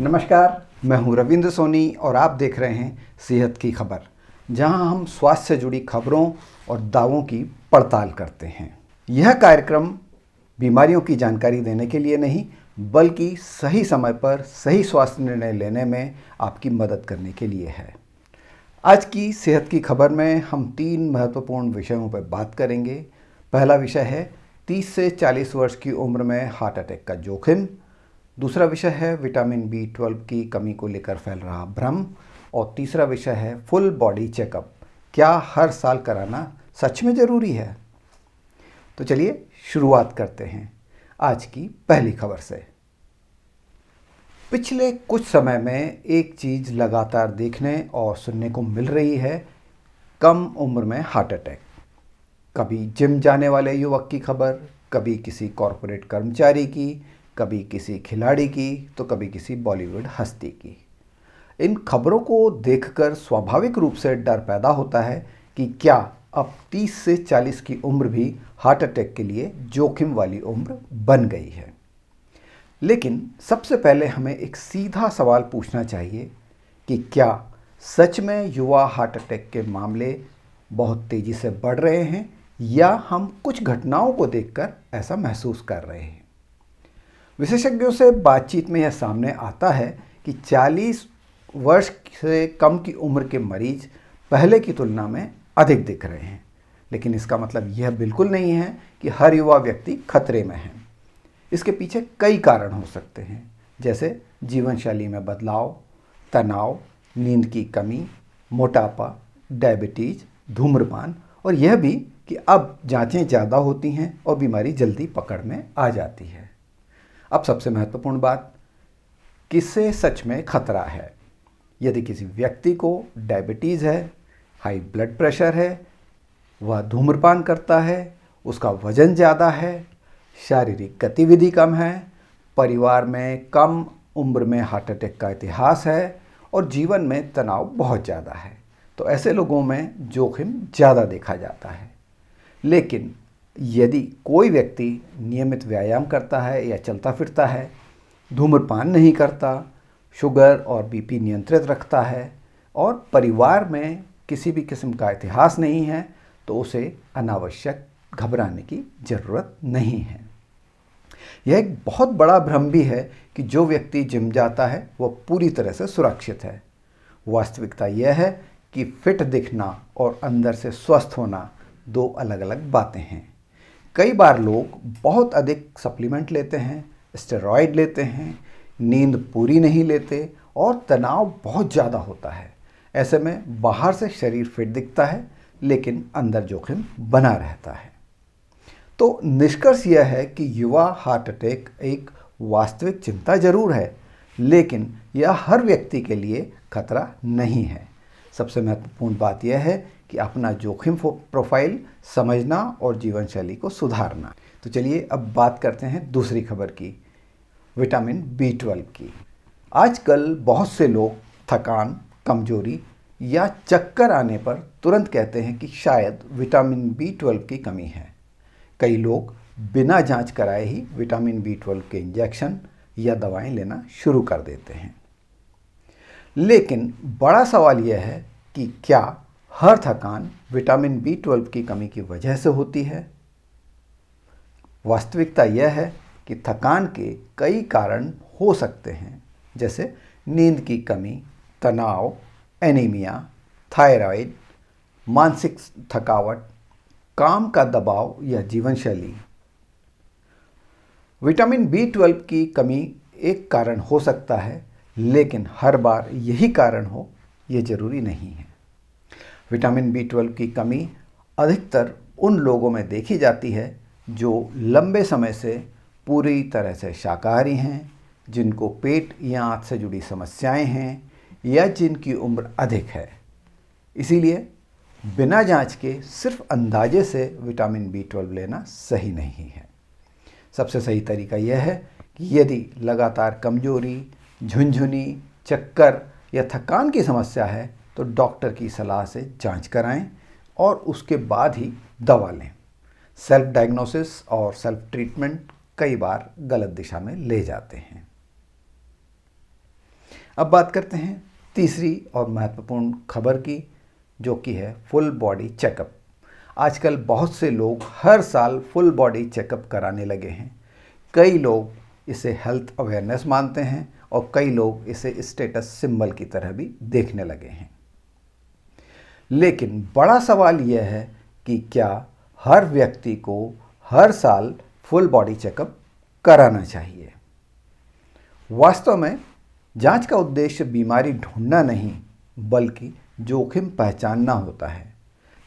नमस्कार, मैं हूं रविंद्र सोनी और आप देख रहे हैं सेहत की खबर, जहां हम स्वास्थ्य से जुड़ी खबरों और दावों की पड़ताल करते हैं। यह कार्यक्रम बीमारियों की जानकारी देने के लिए नहीं, बल्कि सही समय पर सही स्वास्थ्य निर्णय लेने में आपकी मदद करने के लिए है। आज की सेहत की खबर में हम 3 महत्वपूर्ण विषयों पर बात करेंगे। पहला विषय है 30 से 40 वर्ष की उम्र में हार्ट अटैक का जोखिम। दूसरा विषय है विटामिन B12 की कमी को लेकर फैल रहा भ्रम। और तीसरा विषय है फुल बॉडी चेकअप, क्या हर साल कराना सच में ज़रूरी है। तो चलिए शुरुआत करते हैं आज की पहली खबर से। पिछले कुछ समय में एक चीज़ लगातार देखने और सुनने को मिल रही है, कम उम्र में हार्ट अटैक। कभी जिम जाने वाले युवक की खबर, कभी किसी कॉरपोरेट कर्मचारी की, कभी किसी खिलाड़ी की, तो कभी किसी बॉलीवुड हस्ती की। इन खबरों को देखकर स्वाभाविक रूप से डर पैदा होता है कि क्या अब 30 से 40 की उम्र भी हार्ट अटैक के लिए जोखिम वाली उम्र बन गई है। लेकिन सबसे पहले हमें एक सीधा सवाल पूछना चाहिए कि क्या सच में युवा हार्ट अटैक के मामले बहुत तेज़ी से बढ़ रहे हैं, या हम कुछ घटनाओं को देखकर ऐसा महसूस कर रहे हैं। विशेषज्ञों से बातचीत में यह सामने आता है कि 40 वर्ष से कम की उम्र के मरीज पहले की तुलना में अधिक दिख रहे हैं। लेकिन इसका मतलब यह बिल्कुल नहीं है कि हर युवा व्यक्ति खतरे में है। इसके पीछे कई कारण हो सकते हैं, जैसे जीवन शैली में बदलाव, तनाव, नींद की कमी, मोटापा, डायबिटीज, धूम्रपान, और यह भी कि अब जांचें ज़्यादा होती हैं और बीमारी जल्दी पकड़ में आ जाती है। अब सबसे महत्वपूर्ण बात, किससे सच में खतरा है। यदि किसी व्यक्ति को डायबिटीज़ है, हाई ब्लड प्रेशर है, वह धूम्रपान करता है, उसका वजन ज़्यादा है, शारीरिक गतिविधि कम है, परिवार में कम उम्र में हार्ट अटैक का इतिहास है और जीवन में तनाव बहुत ज़्यादा है, तो ऐसे लोगों में जोखिम ज़्यादा देखा जाता है। लेकिन यदि कोई व्यक्ति नियमित व्यायाम करता है या चलता फिरता है, धूम्रपान नहीं करता, शुगर और बीपी नियंत्रित रखता है और परिवार में किसी भी किस्म का इतिहास नहीं है, तो उसे अनावश्यक घबराने की ज़रूरत नहीं है। यह एक बहुत बड़ा भ्रम भी है कि जो व्यक्ति जिम जाता है वह पूरी तरह से सुरक्षित है। वास्तविकता यह है कि फिट दिखना और अंदर से स्वस्थ होना दो अलग अलग बातें हैं। कई बार लोग बहुत अधिक सप्लीमेंट लेते हैं, स्टेरॉयड लेते हैं, नींद पूरी नहीं लेते और तनाव बहुत ज़्यादा होता है। ऐसे में बाहर से शरीर फिट दिखता है, लेकिन अंदर जोखिम बना रहता है। तो निष्कर्ष यह है कि युवा हार्ट अटैक एक वास्तविक चिंता जरूर है, लेकिन यह हर व्यक्ति के लिए खतरा नहीं है। सबसे महत्वपूर्ण बात यह है कि अपना जोखिम प्रोफाइल समझना और जीवन शैली को सुधारना। तो चलिए अब बात करते हैं दूसरी खबर की, विटामिन B12 की। आजकल बहुत से लोग थकान, कमजोरी या चक्कर आने पर तुरंत कहते हैं कि शायद विटामिन B12 की कमी है। कई लोग बिना जांच कराए ही विटामिन B12 के इंजेक्शन या दवाएं लेना शुरू कर देते हैं। लेकिन बड़ा सवाल यह है कि क्या हर थकान विटामिन B12 की कमी की वजह से होती है। वास्तविकता यह है कि थकान के कई कारण हो सकते हैं, जैसे नींद की कमी, तनाव, एनीमिया, थायराइड, मानसिक थकावट, काम का दबाव या जीवन शैली। विटामिन B12 की कमी एक कारण हो सकता है, लेकिन हर बार यही कारण हो यह जरूरी नहीं है। विटामिन B12 की कमी अधिकतर उन लोगों में देखी जाती है जो लंबे समय से पूरी तरह से शाकाहारी हैं, जिनको पेट या आंत से जुड़ी समस्याएं हैं या जिनकी उम्र अधिक है। इसीलिए बिना जांच के सिर्फ अंदाजे से विटामिन B12 लेना सही नहीं है। सबसे सही तरीका यह है कि यदि लगातार कमजोरी, झुनझुनी, चक्कर या थकान की समस्या है तो डॉक्टर की सलाह से जांच कराएं और उसके बाद ही दवा लें। सेल्फ डायग्नोसिस और सेल्फ ट्रीटमेंट कई बार गलत दिशा में ले जाते हैं। अब बात करते हैं तीसरी और महत्वपूर्ण खबर की, जो कि है फुल बॉडी चेकअप। आजकल बहुत से लोग हर साल फुल बॉडी चेकअप कराने लगे हैं। कई लोग इसे हेल्थ अवेयरनेस मानते हैं और कई लोग इसे स्टेटस सिंबल की तरह भी देखने लगे हैं। लेकिन बड़ा सवाल यह है कि क्या हर व्यक्ति को हर साल फुल बॉडी चेकअप कराना चाहिए? वास्तव में जांच का उद्देश्य बीमारी ढूंढना नहीं, बल्कि जोखिम पहचानना होता है।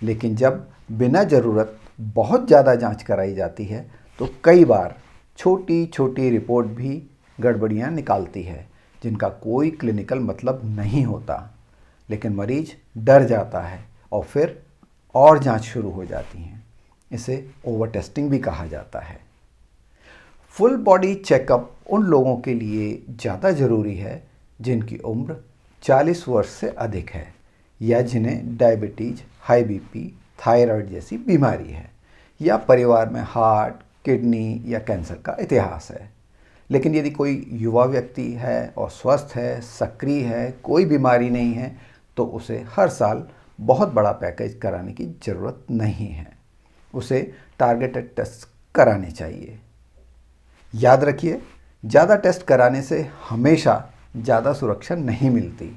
लेकिन जब बिना ज़रूरत बहुत ज़्यादा जांच कराई जाती है तो कई बार छोटी छोटी रिपोर्ट भी गड़बड़ियां निकालती है, जिनका कोई क्लिनिकल मतलब नहीं होता। लेकिन मरीज डर जाता है और फिर और जांच शुरू हो जाती हैं। इसे ओवर टेस्टिंग भी कहा जाता है। फुल बॉडी चेकअप उन लोगों के लिए ज़्यादा ज़रूरी है जिनकी उम्र 40 वर्ष से अधिक है या जिन्हें डायबिटीज़, हाई बीपी, थायराइड जैसी बीमारी है या परिवार में हार्ट, किडनी या कैंसर का इतिहास है। लेकिन यदि कोई युवा व्यक्ति है और स्वस्थ है, सक्रिय है, कोई बीमारी नहीं है, तो उसे हर साल बहुत बड़ा पैकेज कराने की ज़रूरत नहीं है। उसे टारगेटेड टेस्ट कराने चाहिए। याद रखिए, ज़्यादा टेस्ट कराने से हमेशा ज़्यादा सुरक्षा नहीं मिलती।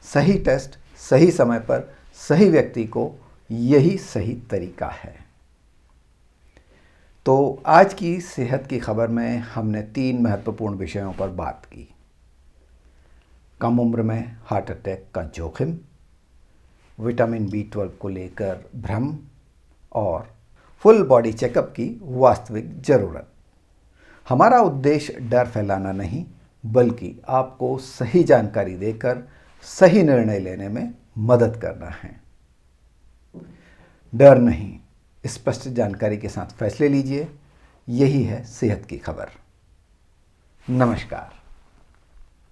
सही टेस्ट सही समय पर सही व्यक्ति को, यही सही तरीका है। तो आज की सेहत की खबर में हमने 3 महत्वपूर्ण विषयों पर बात की। कम उम्र में हार्ट अटैक का जोखिम, विटामिन B12 को लेकर भ्रम और फुल बॉडी चेकअप की वास्तविक ज़रूरत। हमारा उद्देश्य डर फैलाना नहीं, बल्कि आपको सही जानकारी देकर सही निर्णय लेने में मदद करना है। डर नहीं, स्पष्ट जानकारी के साथ फैसले लीजिए। यही है सेहत की खबर। नमस्कार।